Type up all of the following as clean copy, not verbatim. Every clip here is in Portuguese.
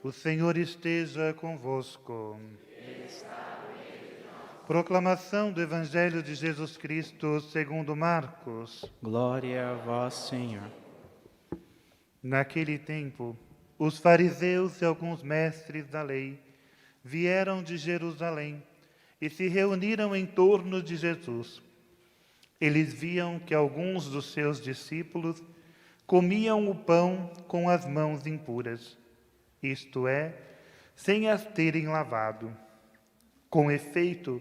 O Senhor esteja convosco. Proclamação do Evangelho de Jesus Cristo segundo Marcos. Glória a vós, Senhor. Naquele tempo, os fariseus e alguns mestres da lei vieram de Jerusalém e se reuniram em torno de Jesus. Eles viam que alguns dos seus discípulos comiam o pão com as mãos impuras, isto é, sem as terem lavado. Com efeito,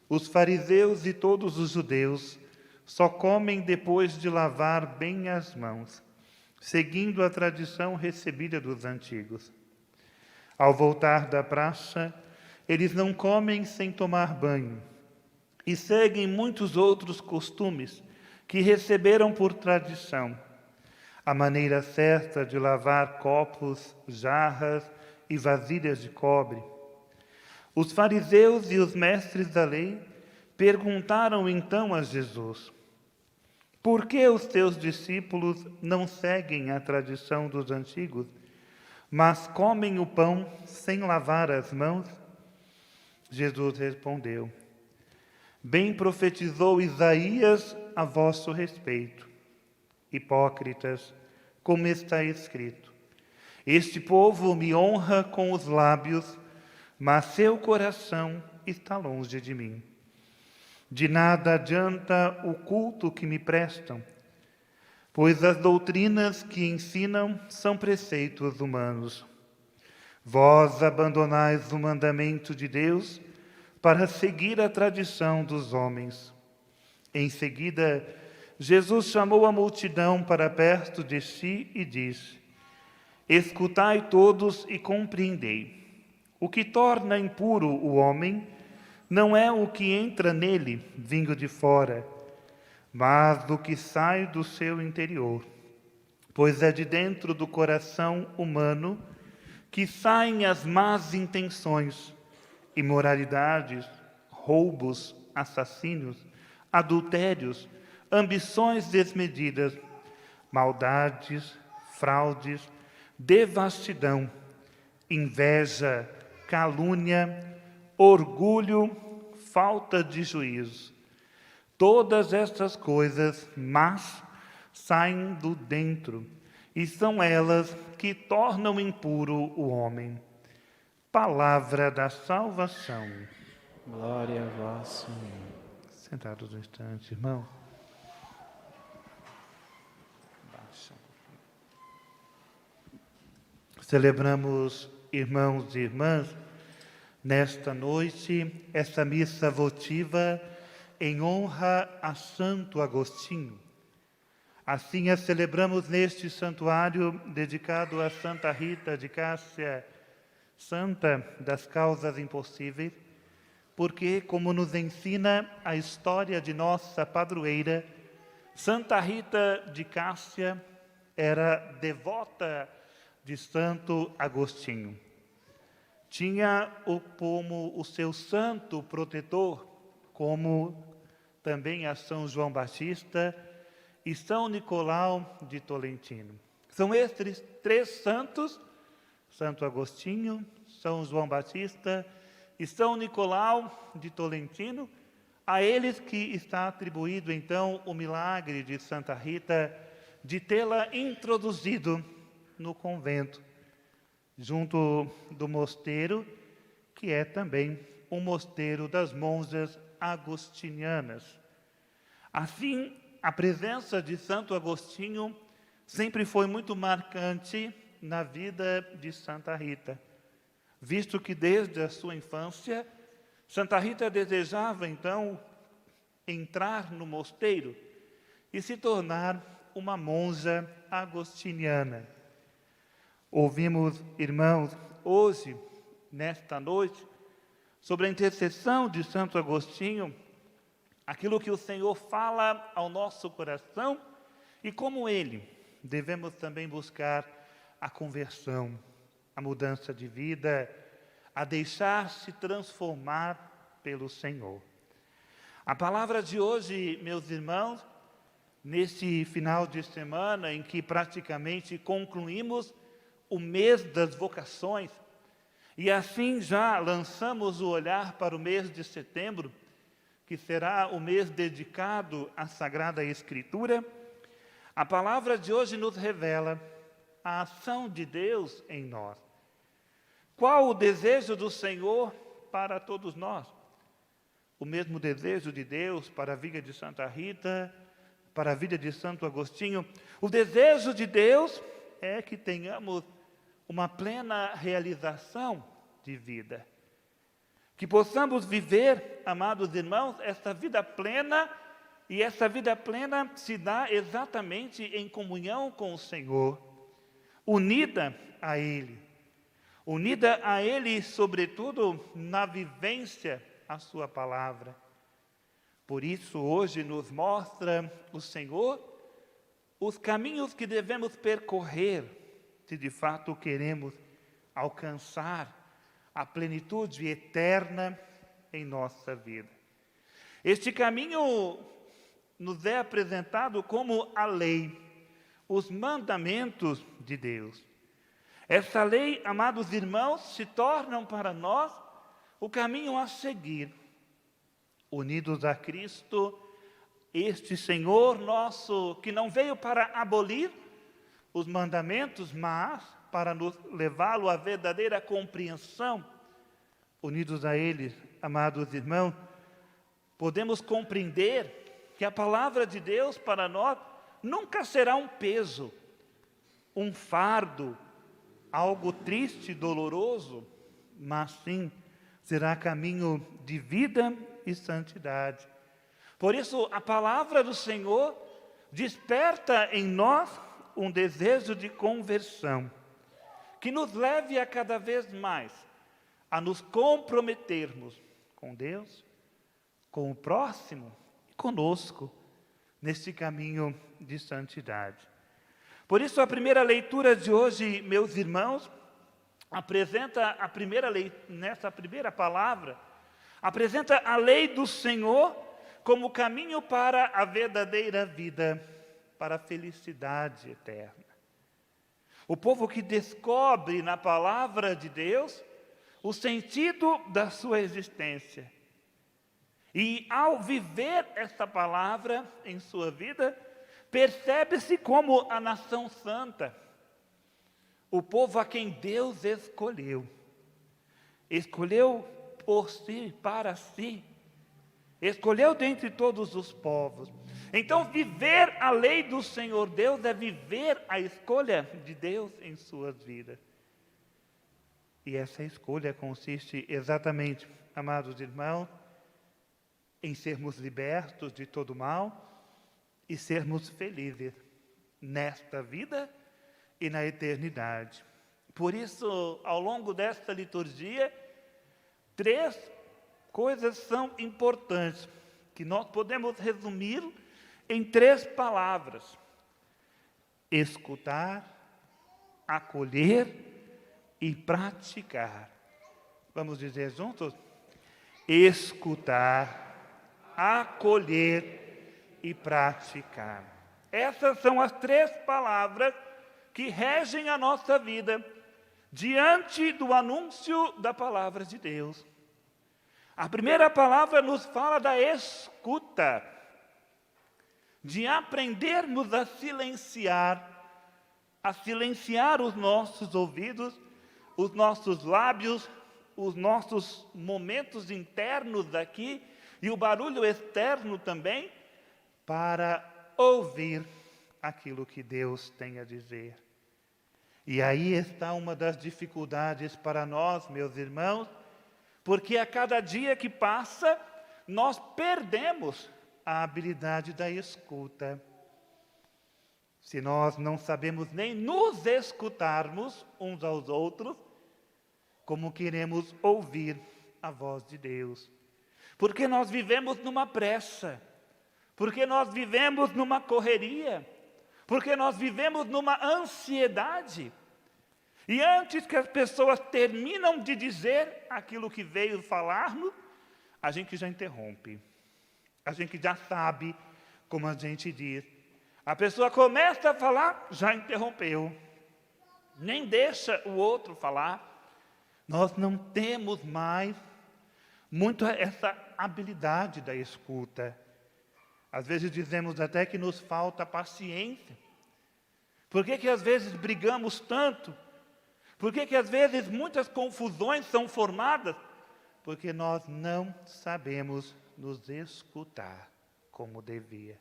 os fariseus e todos os judeus só comem depois de lavar bem as mãos, seguindo a tradição recebida dos antigos. Ao voltar da praça, eles não comem sem tomar banho e seguem muitos outros costumes que receberam por tradição. A maneira certa de lavar copos, jarras e vasilhas de cobre. Os fariseus e os mestres da lei perguntaram então a Jesus: por que os teus discípulos não seguem a tradição dos antigos, mas comem o pão sem lavar as mãos? Jesus respondeu: bem profetizou Isaías a vosso respeito. Hipócritas, como está escrito: este povo me honra com os lábios, mas seu coração está longe de mim. De nada adianta o culto que me prestam, pois as doutrinas que ensinam são preceitos humanos. Vós abandonais o mandamento de Deus para seguir a tradição dos homens. Em seguida, Jesus chamou a multidão para perto de si e disse: escutai todos e compreendei. O que torna impuro o homem não é o que entra nele, vindo de fora, mas o que sai do seu interior. Pois é de dentro do coração humano que saem as más intenções, imoralidades, roubos, assassínios, adultérios, ambições desmedidas, maldades, fraudes, devassidão, inveja, calúnia, orgulho, falta de juízo. Todas estas coisas más saem do dentro, e são elas que tornam impuro o homem. Palavra da salvação. Glória a vós, Senhor. Sentados um instante, irmão. Celebramos, irmãos e irmãs, nesta noite, essa missa votiva em honra a Santo Agostinho. Assim a celebramos neste santuário dedicado a Santa Rita de Cássia, Santa das Causas Impossíveis, porque, como nos ensina a história de nossa padroeira, Santa Rita de Cássia era devota de Santo Agostinho. Tinha como o seu santo protetor, como também a São João Batista e São Nicolau de Tolentino. São estes três santos, Santo Agostinho, São João Batista e São Nicolau de Tolentino, a eles que está atribuído então o milagre de Santa Rita de tê-la introduzido no convento, junto do mosteiro, que é também um mosteiro das monjas agostinianas. Assim, a presença de Santo Agostinho sempre foi muito marcante na vida de Santa Rita, visto que desde a sua infância, Santa Rita desejava então entrar no mosteiro e se tornar uma monja agostiniana. Ouvimos, irmãos, hoje, nesta noite, sobre a intercessão de Santo Agostinho, aquilo que o Senhor fala ao nosso coração e como ele devemos também buscar a conversão, a mudança de vida, a deixar-se transformar pelo Senhor. A palavra de hoje, meus irmãos, neste final de semana em que praticamente concluímos o mês das vocações, e assim já lançamos o olhar para o mês de setembro, que será o mês dedicado à Sagrada Escritura, a palavra de hoje nos revela a ação de Deus em nós. Qual o desejo do Senhor para todos nós? O mesmo desejo de Deus para a vida de Santa Rita, para a vida de Santo Agostinho. O desejo de Deus é que tenhamos uma plena realização de vida. Que possamos viver, amados irmãos, essa vida plena, e essa vida plena se dá exatamente em comunhão com o Senhor, unida a Ele, sobretudo, na vivência à Sua palavra. Por isso, hoje nos mostra o Senhor os caminhos que devemos percorrer, se de fato queremos alcançar a plenitude eterna em nossa vida. Este caminho nos é apresentado como a lei, os mandamentos de Deus. Essa lei, amados irmãos, se tornam para nós o caminho a seguir. Unidos a Cristo, este Senhor nosso, que não veio para abolir os mandamentos, mas para nos levá-lo à verdadeira compreensão. Unidos a Ele, amados irmãos, podemos compreender que a palavra de Deus para nós nunca será um peso, um fardo, algo triste, doloroso, mas sim será caminho de vida e santidade. Por isso, a palavra do Senhor desperta em nós um desejo de conversão, que nos leve a cada vez mais a nos comprometermos com Deus, com o próximo e conosco, neste caminho de santidade. Por isso, a primeira leitura de hoje, meus irmãos, apresenta nessa primeira palavra, apresenta a lei do Senhor como caminho para a verdadeira vida, para a felicidade eterna. O povo que descobre na palavra de Deus o sentido da sua existência. E ao viver esta palavra em sua vida, percebe-se como a nação santa, o povo a quem Deus escolheu por si, para si, escolheu dentre todos os povos. Então, viver a lei do Senhor Deus é viver a escolha de Deus em suas vidas. E essa escolha consiste exatamente, amados irmãos, em sermos libertos de todo mal e sermos felizes nesta vida e na eternidade. Por isso, ao longo desta liturgia, 3 coisas são importantes, que nós podemos resumir em 3 palavras: escutar, acolher e praticar. Vamos dizer juntos? Escutar, acolher e praticar. Essas são as 3 palavras que regem a nossa vida diante do anúncio da palavra de Deus. A primeira palavra nos fala da escuta, de aprendermos a silenciar os nossos ouvidos, os nossos lábios, os nossos momentos internos aqui e o barulho externo também, para ouvir aquilo que Deus tem a dizer. E aí está uma das dificuldades para nós, meus irmãos, porque a cada dia que passa, nós perdemos a habilidade da escuta. Se nós não sabemos nem nos escutarmos uns aos outros, como queremos ouvir a voz de Deus? Porque nós vivemos numa pressa, porque nós vivemos numa correria, porque nós vivemos numa ansiedade. E antes que as pessoas terminam de dizer aquilo que veio falar-nos, a gente já interrompe. A gente já sabe como a gente diz. A pessoa começa a falar, já interrompeu. nem deixa o outro falar. Nós não temos mais muito essa habilidade da escuta. Às vezes dizemos até que nos falta paciência. Por que às vezes brigamos tanto? Por que às vezes muitas confusões são formadas? Porque nós não sabemos nos escutar como devia.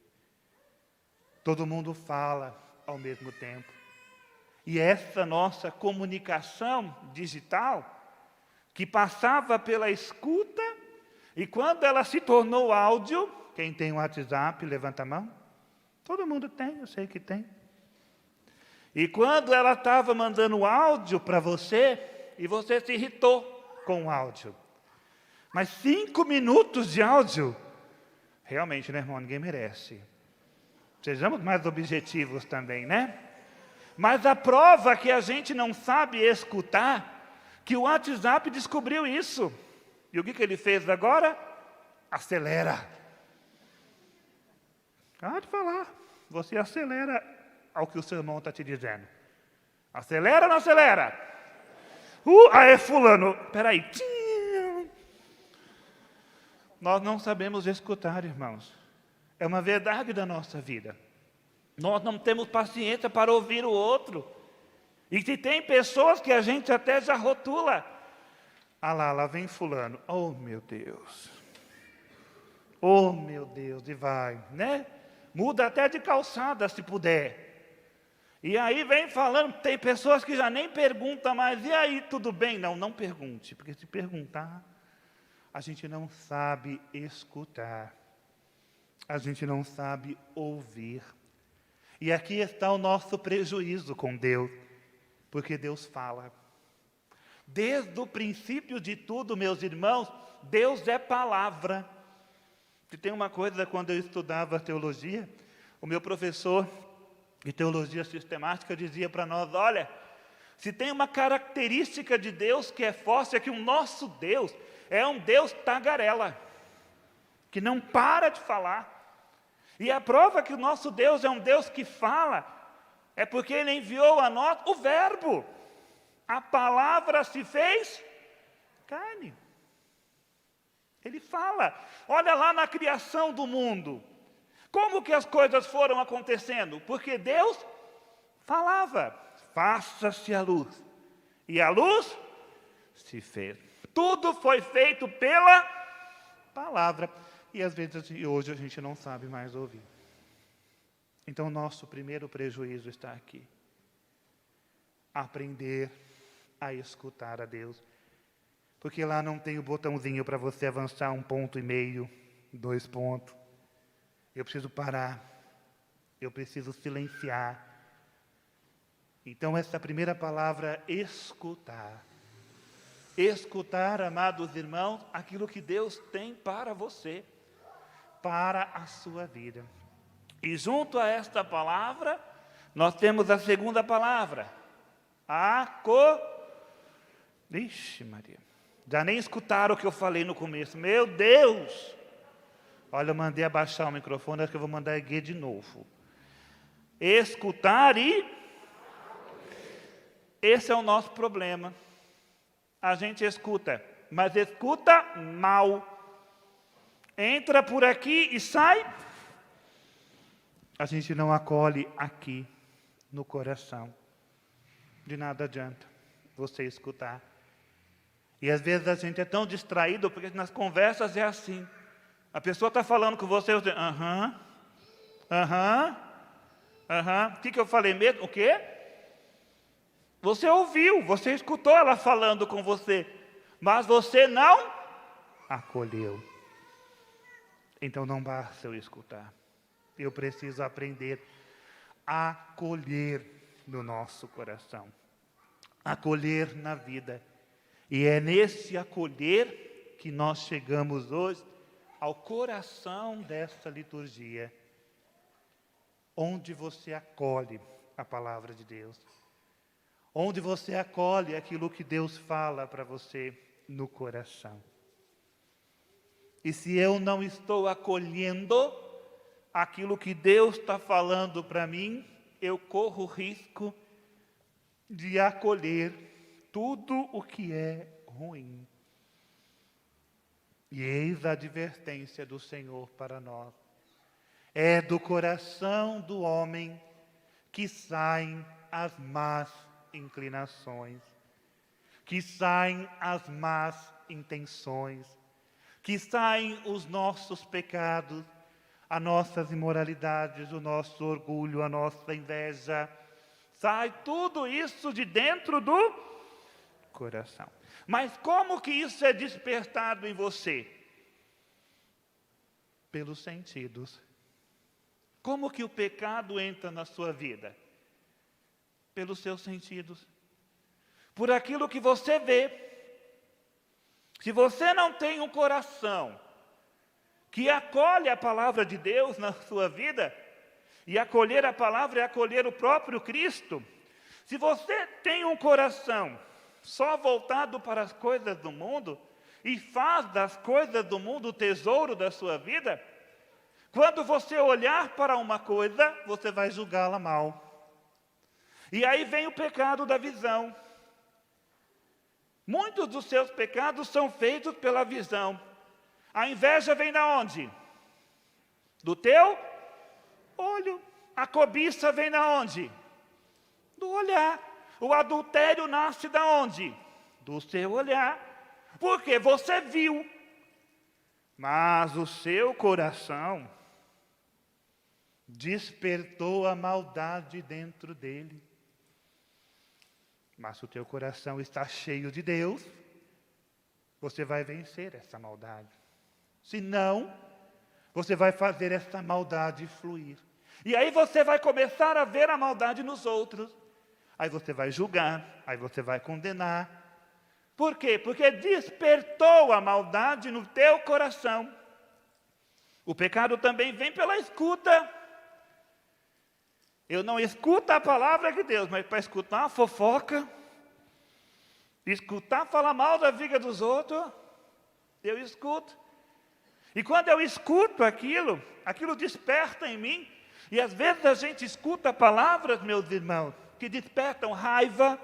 Todo mundo fala ao mesmo tempo. E essa nossa comunicação digital, que passava pela escuta, e quando ela se tornou áudio, quem tem o WhatsApp, levanta a mão. Todo mundo tem, eu sei que tem. E quando ela estava mandando áudio para você, e você se irritou com o áudio. Mas 5 minutos de áudio, realmente, né, irmão, ninguém merece. Sejamos mais objetivos também, né? Mas a prova que a gente não sabe escutar, que o WhatsApp descobriu isso. E o que ele fez agora? Acelera. Pode falar. Você acelera ao que o seu irmão está te dizendo. Acelera ou não acelera? Aê, fulano. Espera aí. Nós não sabemos escutar, irmãos. É uma verdade da nossa vida. Nós não temos paciência para ouvir o outro. E se tem pessoas que a gente até já rotula. Lá vem fulano. Oh, meu Deus. Oh, meu Deus. E vai, né? Muda até de calçada, se puder. E aí vem falando, tem pessoas que já nem perguntam mais. E aí, tudo bem? Não pergunte. Porque se perguntar, a gente não sabe escutar. A gente não sabe ouvir. E aqui está o nosso prejuízo com Deus. Porque Deus fala. Desde o princípio de tudo, meus irmãos, Deus é palavra. E tem uma coisa, quando eu estudava teologia, o meu professor de teologia sistemática dizia para nós, olha, se tem uma característica de Deus que é forte, é que o nosso Deus é um Deus tagarela, que não para de falar. E a prova que o nosso Deus é um Deus que fala, é porque Ele enviou a nós o verbo. A palavra se fez carne. Ele fala. Olha lá na criação do mundo. Como que as coisas foram acontecendo? Porque Deus falava. Faça-se a luz. E a luz se fez. Tudo foi feito pela palavra. E às vezes hoje a gente não sabe mais ouvir. Então nosso primeiro prejuízo está aqui. Aprender a escutar a Deus. Porque lá não tem o botãozinho para você avançar 1,5 ponto, 2 pontos. Eu preciso parar. Eu preciso silenciar. Então essa primeira palavra, escutar. Escutar, amados irmãos, aquilo que Deus tem para você. Para a sua vida. E junto a esta palavra, nós temos a segunda palavra. Ixi, Maria. Já nem escutaram o que eu falei no começo. Meu Deus! Olha, eu mandei abaixar o microfone, acho que eu vou mandar erguer de novo. Escutar e... Esse é o nosso problema. A gente escuta, mas escuta mal. Entra por aqui e sai. A gente não acolhe aqui, no coração. De nada adianta você escutar. E às vezes a gente é tão distraído, porque nas conversas é assim. A pessoa está falando com você, você... Aham. O que eu falei mesmo? O quê? Você ouviu, você escutou ela falando com você, mas você não acolheu. Então não basta eu escutar. Eu preciso aprender a acolher no nosso coração. Acolher na vida. E é nesse acolher que nós chegamos hoje ao coração desta liturgia, onde você acolhe a palavra de Deus, onde você acolhe aquilo que Deus fala para você no coração. E se eu não estou acolhendo aquilo que Deus está falando para mim, eu corro o risco de acolher tudo o que é ruim. E eis a advertência do Senhor para nós. É do coração do homem que saem as más inclinações, que saem as más intenções, que saem os nossos pecados, as nossas imoralidades, o nosso orgulho, a nossa inveja. Sai tudo isso de dentro do coração. Mas como que isso é despertado em você? Pelos sentidos. Como que o pecado entra na sua vida? Pelos seus sentidos. Por aquilo que você vê. Se você não tem um coração que acolhe a palavra de Deus na sua vida, e acolher a palavra é acolher o próprio Cristo. Se você tem um coração só voltado para as coisas do mundo, e faz das coisas do mundo o tesouro da sua vida, quando você olhar para uma coisa, você vai julgá-la mal. E aí vem o pecado da visão. Muitos dos seus pecados são feitos pela visão. A inveja vem da onde? Do teu olho. A cobiça vem da onde? Do olhar. O adultério nasce da onde? Do seu olhar. Porque você viu. Mas o seu coração despertou a maldade dentro dele. Mas se o teu coração está cheio de Deus, você vai vencer essa maldade. Se não, você vai fazer essa maldade fluir. E aí você vai começar a ver a maldade nos outros. Aí você vai julgar, aí você vai condenar. Por quê? Porque despertou a maldade no teu coração. O pecado também vem pela escuta. Eu não escuto a palavra de Deus, mas para escutar uma fofoca, escutar falar mal da vida dos outros, eu escuto. E quando eu escuto aquilo desperta em mim. E às vezes a gente escuta palavras, meus irmãos, que despertam raiva,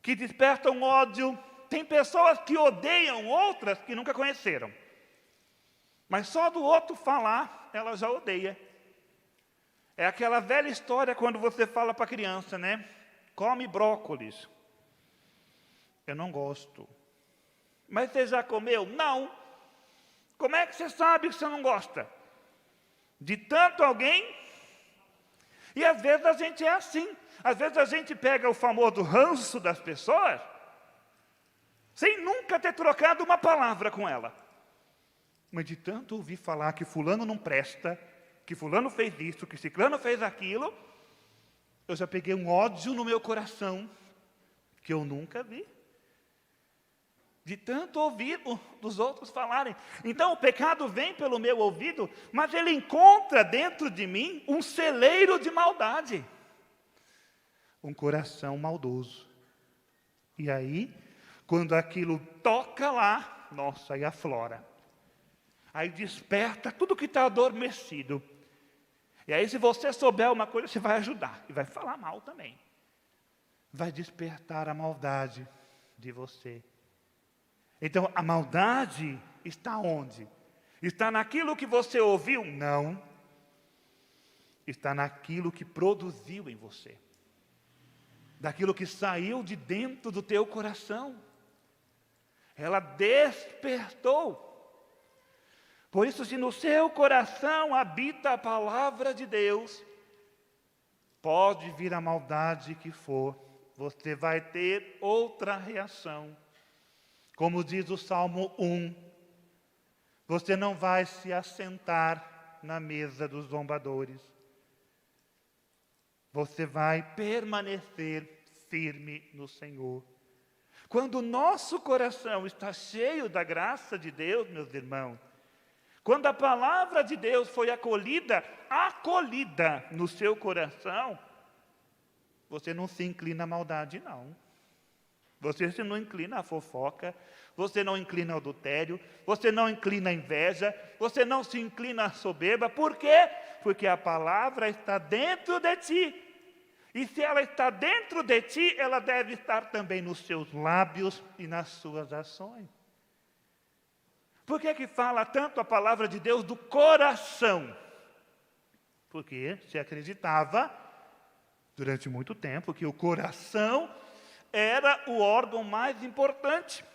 que despertam ódio. Tem pessoas que odeiam outras que nunca conheceram. Mas só do outro falar, ela já odeia. É aquela velha história quando você fala para a criança, né? Come brócolis. Eu não gosto. Mas você já comeu? Não. Como é que você sabe que você não gosta? De tanto alguém. E às vezes a gente é assim. Às vezes a gente pega o famoso ranço das pessoas, sem nunca ter trocado uma palavra com ela. Mas de tanto ouvir falar que fulano não presta, que fulano fez isso, que ciclano fez aquilo, eu já peguei um ódio no meu coração que eu nunca vi. De tanto ouvir dos outros falarem. Então o pecado vem pelo meu ouvido, mas ele encontra dentro de mim um celeiro de maldade. Um coração maldoso. E aí, quando aquilo toca lá, nossa, aí aflora. Aí desperta tudo que está adormecido. E aí, se você souber uma coisa, você vai ajudar. E vai falar mal também. Vai despertar a maldade de você. Então, a maldade está onde? Está naquilo que você ouviu? Não. Está naquilo que produziu em você. Daquilo que saiu de dentro do teu coração. Ela despertou. Por isso, se no seu coração habita a palavra de Deus, pode vir a maldade que for, você vai ter outra reação. Como diz o Salmo 1, você não vai se assentar na mesa dos zombadores. Você vai permanecer firme no Senhor. Quando o nosso coração está cheio da graça de Deus, meus irmãos, quando a palavra de Deus foi acolhida no seu coração, você não se inclina à maldade, não. Você se não inclina à fofoca, você não inclina ao adultério, você não inclina à inveja, você não se inclina à soberba. Por quê? Porque a palavra está dentro de ti. E se ela está dentro de ti, ela deve estar também nos seus lábios e nas suas ações. Por que fala tanto a palavra de Deus do coração? Porque se acreditava, durante muito tempo, que o coração era o órgão mais importante.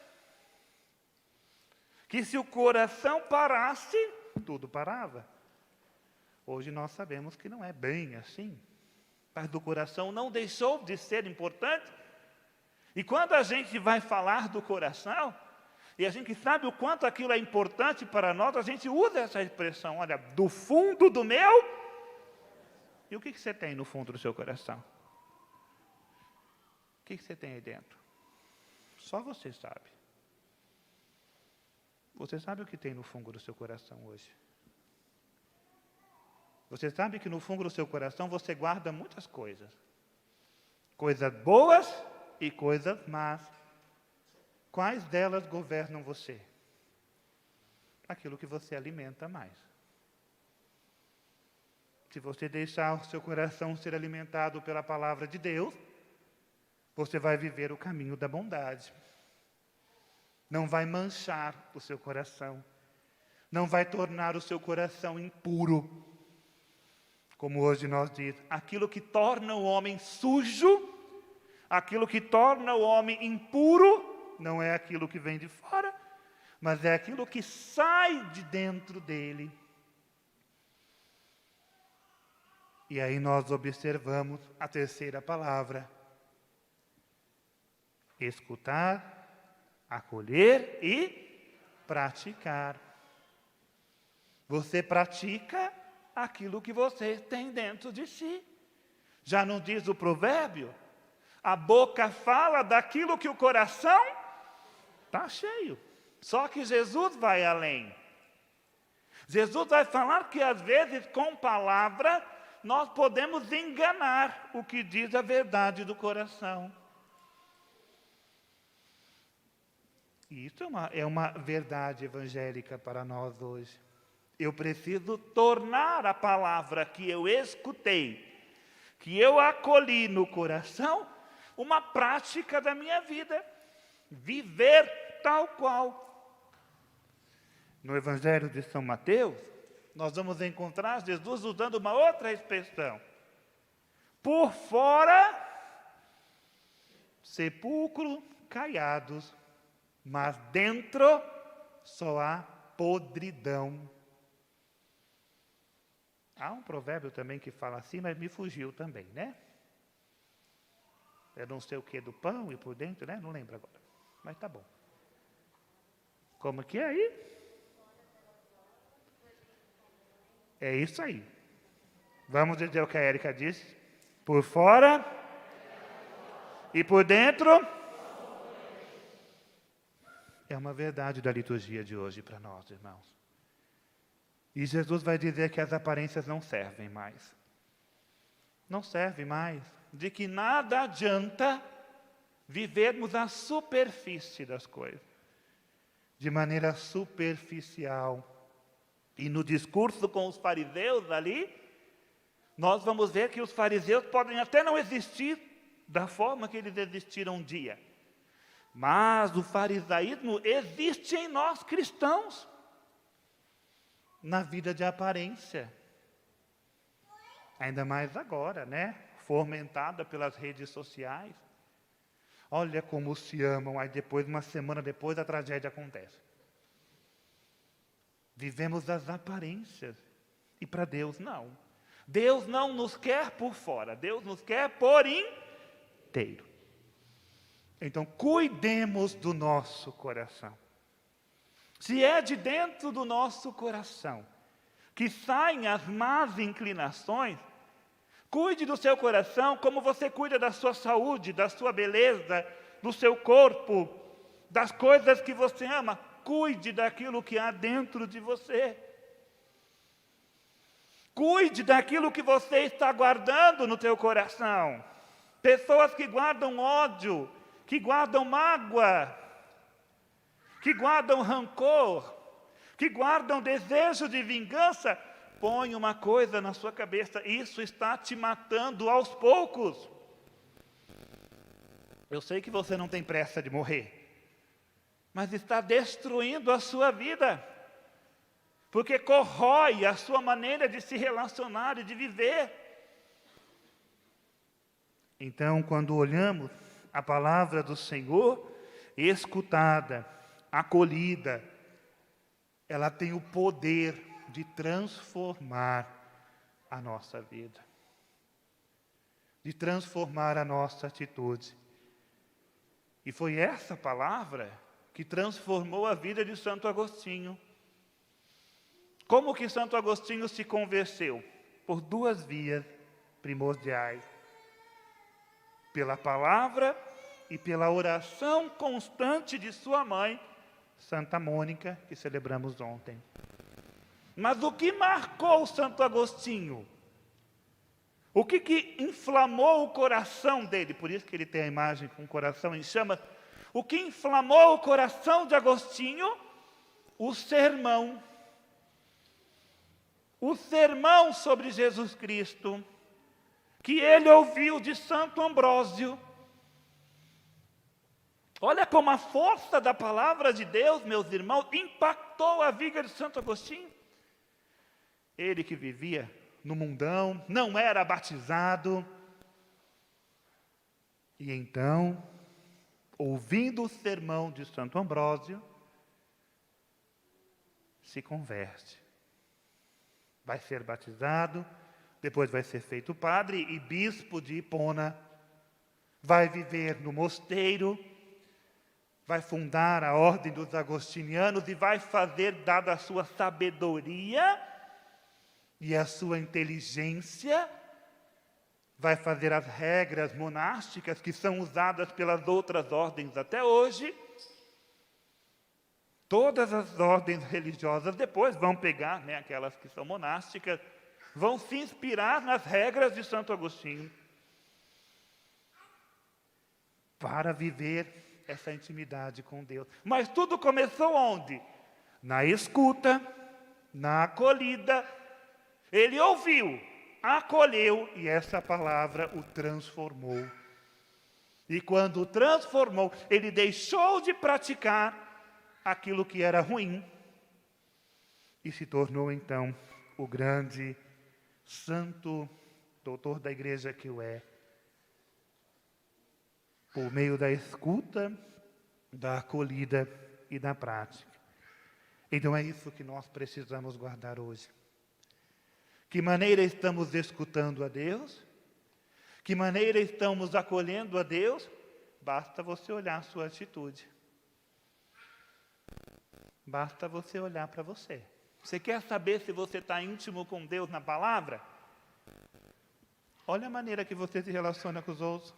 Que se o coração parasse, tudo parava. Hoje nós sabemos que não é bem assim. Mas do coração não deixou de ser importante. E quando a gente vai falar do coração, e a gente sabe o quanto aquilo é importante para nós, a gente usa essa expressão, olha, do fundo do meu. E o que você tem no fundo do seu coração? O que você tem aí dentro? Só você sabe. Você sabe o que tem no fundo do seu coração hoje? Você sabe que no fundo do seu coração você guarda muitas coisas. Coisas boas e coisas más. Quais delas governam você? Aquilo que você alimenta mais. Se você deixar o seu coração ser alimentado pela palavra de Deus, você vai viver o caminho da bondade. Não vai manchar o seu coração. Não vai tornar o seu coração impuro. Como hoje nós dizemos, aquilo que torna o homem sujo, aquilo que torna o homem impuro, não é aquilo que vem de fora, mas é aquilo que sai de dentro dele. E aí nós observamos a terceira palavra. Escutar, acolher e praticar. Você pratica aquilo que você tem dentro de si. Já não diz o provérbio? A boca fala daquilo que o coração está cheio. Só que Jesus vai além. Jesus vai falar que às vezes com palavra nós podemos enganar o que diz a verdade do coração. E isso é uma verdade evangélica para nós hoje. Eu preciso tornar a palavra que eu escutei, que eu acolhi no coração, uma prática da minha vida. Viver tal qual. No Evangelho de São Mateus, nós vamos encontrar Jesus usando uma outra expressão. Por fora, sepulcro caiados, mas dentro só há podridão. Há um provérbio também que fala assim, mas me fugiu também, né? Eu não sei o que do pão e por dentro, né? Não lembro agora. Mas tá bom. Como que é aí? É isso aí. Vamos dizer o que a Érica disse. Por fora e por dentro. É uma verdade da liturgia de hoje para nós, irmãos. E Jesus vai dizer que as aparências não servem mais. Não serve mais. De que nada adianta vivermos a superfície das coisas. De maneira superficial. E no discurso com os fariseus ali, nós vamos ver que os fariseus podem até não existir da forma que eles existiram um dia. Mas o farisaísmo existe em nós cristãos. Na vida de aparência. Ainda mais agora, né? Fomentada pelas redes sociais. Olha como se amam, aí depois, uma semana depois, a tragédia acontece. Vivemos as aparências. E para Deus, não. Deus não nos quer por fora, Deus nos quer por inteiro. Então, cuidemos do nosso coração. Se é de dentro do nosso coração que saem as más inclinações, cuide do seu coração como você cuida da sua saúde, da sua beleza, do seu corpo, das coisas que você ama. Cuide daquilo que há dentro de você. Cuide daquilo que você está guardando no teu coração. Pessoas que guardam ódio, que guardam mágoa, que guardam rancor, que guardam desejo de vingança, põe uma coisa na sua cabeça: isso está te matando aos poucos. Eu sei que você não tem pressa de morrer, mas está destruindo a sua vida, porque corrói a sua maneira de se relacionar e de viver. Então, quando olhamos a palavra do Senhor, escutada, acolhida, ela tem o poder de transformar a nossa vida, de transformar a nossa atitude. E foi essa palavra que transformou a vida de Santo Agostinho. Como que Santo Agostinho se converteu? Por duas vias primordiais: pela palavra e pela oração constante de sua mãe, Santa Mônica, que celebramos ontem. Mas o que marcou Santo Agostinho? O que inflamou o coração dele? Por isso que ele tem a imagem com o coração em chamas. O que inflamou o coração de Agostinho? O sermão. O sermão sobre Jesus Cristo, que ele ouviu de Santo Ambrósio. Olha como a força da palavra de Deus, meus irmãos, impactou a vida de Santo Agostinho. Ele que vivia no mundão, não era batizado. E então, ouvindo o sermão de Santo Ambrósio, se converte. Vai ser batizado, depois vai ser feito padre e bispo de Hipona. Vai viver no mosteiro, vai fundar a ordem dos agostinianos e vai fazer, dada a sua sabedoria e a sua inteligência, vai fazer as regras monásticas que são usadas pelas outras ordens até hoje. Todas as ordens religiosas depois vão pegar, aquelas que são monásticas, vão se inspirar nas regras de Santo Agostinho para viver essa intimidade com Deus. Mas tudo começou onde? Na escuta, na acolhida. Ele ouviu, acolheu, e essa palavra o transformou. E quando o transformou, ele deixou de praticar aquilo que era ruim e se tornou então o grande santo doutor da igreja que o é, por meio da escuta, da acolhida e da prática. Então é isso que nós precisamos guardar hoje. Que maneira estamos escutando a Deus? Que maneira estamos acolhendo a Deus? Basta você olhar a sua atitude. Basta você olhar para você. Você quer saber se você está íntimo com Deus na palavra? Olha a maneira que você se relaciona com os outros.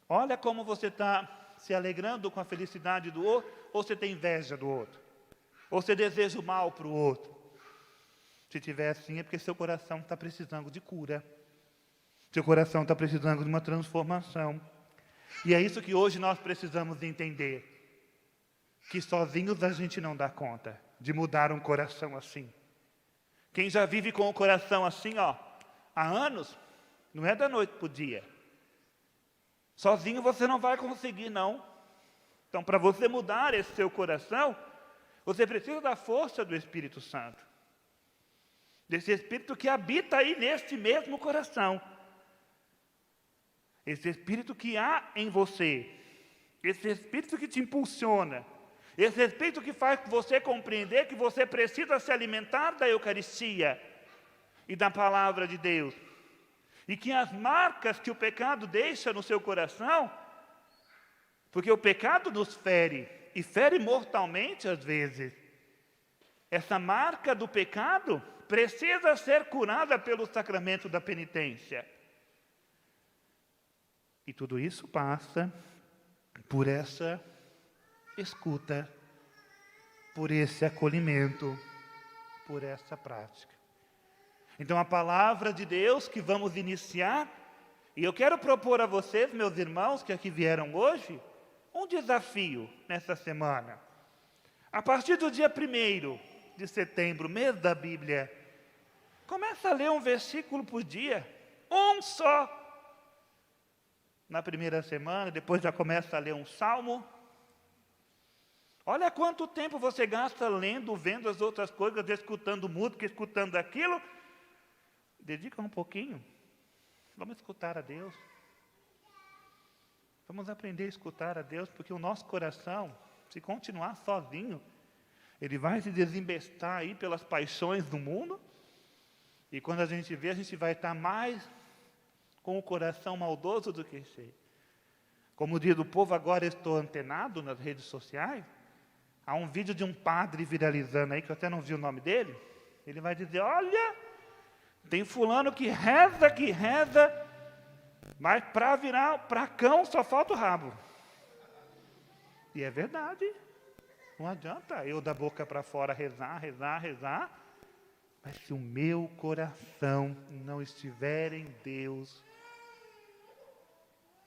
Olha como você está se alegrando com a felicidade do outro, ou você tem inveja do outro, ou você deseja o mal para o outro. Se tiver assim, é porque seu coração está precisando de cura. Seu coração está precisando de uma transformação. E é isso que hoje nós precisamos entender. Que sozinhos a gente não dá conta de mudar um coração assim. Quem já vive com o coração assim, há anos, não é da noite para o dia. Sozinho você não vai conseguir, não. Então, para você mudar esse seu coração, você precisa da força do Espírito Santo. Desse Espírito que habita aí neste mesmo coração. Esse Espírito que há em você. Esse Espírito que te impulsiona. Esse Espírito que faz você compreender que você precisa se alimentar da Eucaristia e da Palavra de Deus. E que as marcas que o pecado deixa no seu coração, porque o pecado nos fere, e fere mortalmente às vezes, essa marca do pecado precisa ser curada pelo sacramento da penitência. E tudo isso passa por essa escuta, por esse acolhimento, por essa prática. Então, a palavra de Deus que vamos iniciar, e eu quero propor a vocês, meus irmãos, que aqui vieram hoje, um desafio nessa semana. A partir do dia 1º de setembro, mês da Bíblia, começa a ler um versículo por dia, um só. Na primeira semana, depois já começa a ler um salmo. Olha quanto tempo você gasta lendo, vendo as outras coisas, escutando música, escutando aquilo. Dedica um pouquinho. Vamos escutar a Deus. Vamos aprender a escutar a Deus, porque o nosso coração, se continuar sozinho, ele vai se desembestar aí pelas paixões do mundo. E quando a gente vê, a gente vai estar mais com o coração maldoso do que cheio. Como diz o povo, agora estou antenado nas redes sociais. Há um vídeo de um padre viralizando aí, que eu até não vi o nome dele. Ele vai dizer, olha, tem fulano que reza, mas para virar para cão só falta o rabo. E é verdade. Não adianta eu da boca para fora rezar. Mas se o meu coração não estiver em Deus,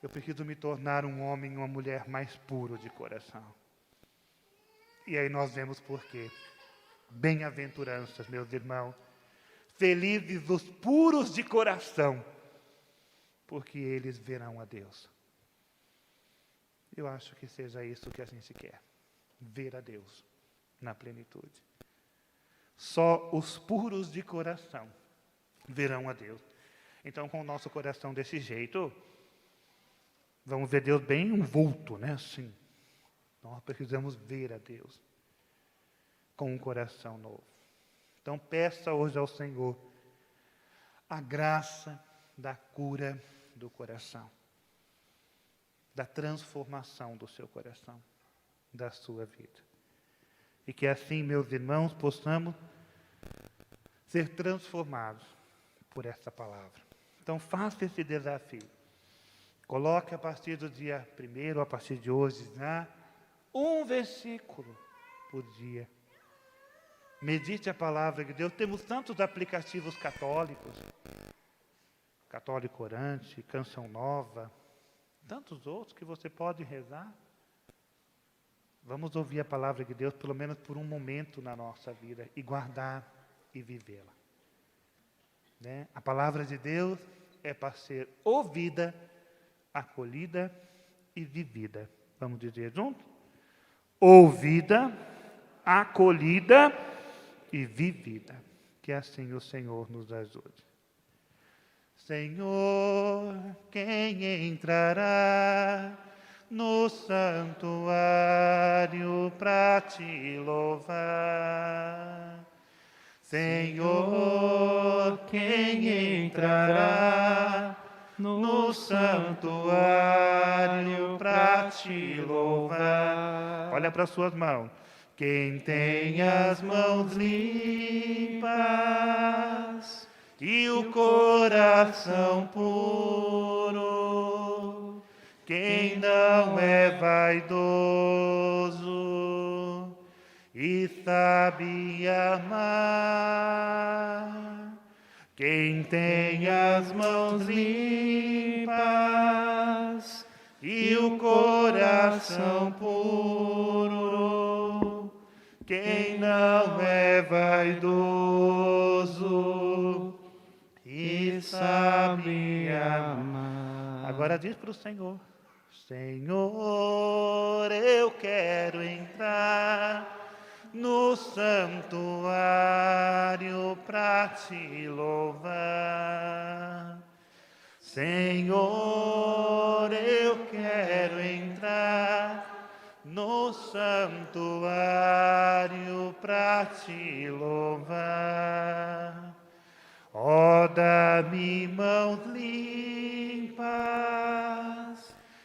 eu preciso me tornar um homem e uma mulher mais puro de coração. E aí nós vemos por quê. Bem-aventuranças, meus irmãos. Felizes os puros de coração, porque eles verão a Deus. Eu acho que seja isso que a gente quer. Ver a Deus na plenitude. Só os puros de coração verão a Deus. Então, com o nosso coração desse jeito, vamos ver Deus bem envolto, né? Assim. Nós precisamos ver a Deus com um coração novo. Então, peça hoje ao Senhor a graça da cura do coração, da transformação do seu coração, da sua vida. E que assim, meus irmãos, possamos ser transformados por essa palavra. Então, faça esse desafio. Coloque a partir do dia 1º, a partir de hoje, um versículo por dia. Medite a palavra de Deus. Temos tantos aplicativos católicos. Católico Orante, Canção Nova, tantos outros que você pode rezar. Vamos ouvir a palavra de Deus, pelo menos por um momento na nossa vida, e guardar e vivê-la. Né? A palavra de Deus é para ser ouvida, acolhida e vivida. Vamos dizer junto? Ouvida, acolhida e vivida. Que assim o Senhor nos ajude. Senhor, quem entrará no santuário para te louvar? Senhor, quem entrará no santuário para te louvar? Olha para as suas mãos. Quem tem as mãos limpas e o coração puro, quem não é vaidoso e sabe amar, quem tem as mãos limpas e o coração puro, quem não é vaidoso e sabe amar. Agora diz para o Senhor: Senhor, eu quero entrar no santuário para te louvar. Senhor, eu quero entrar no santuário para te louvar. Ó, dá-me mãos limpas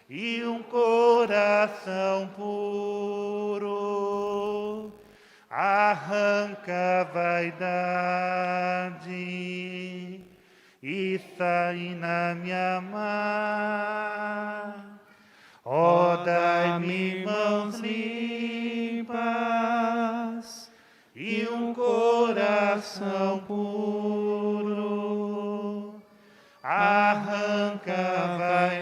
e um coração puro, arranca a vaidade e sai na minha amar. Ó, dai-me mãos limpas e um coração puro, arranca a vaidade